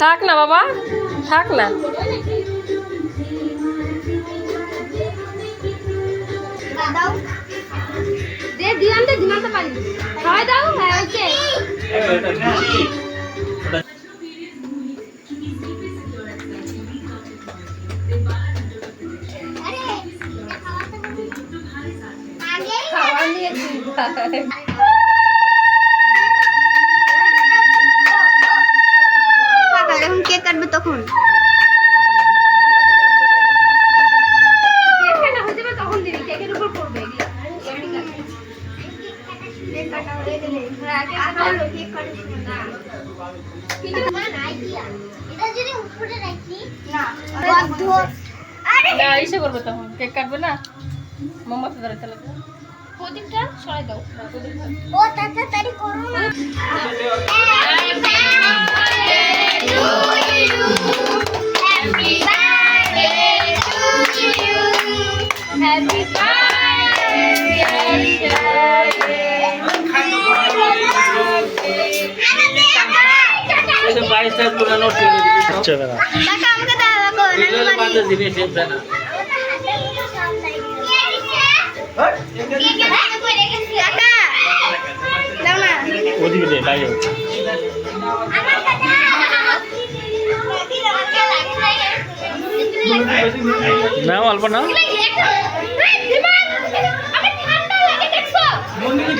থাক না বাবা, থাক না। যখন কেক কাটবে তখন ইসে করবে তখন, কেক কাটবে না, মোমবাতি ধরে চলে যাবে। প্রদীপটা সরাই দাও। ও তাড়াতাড়ি করো না। না অল্প না মন্দিরে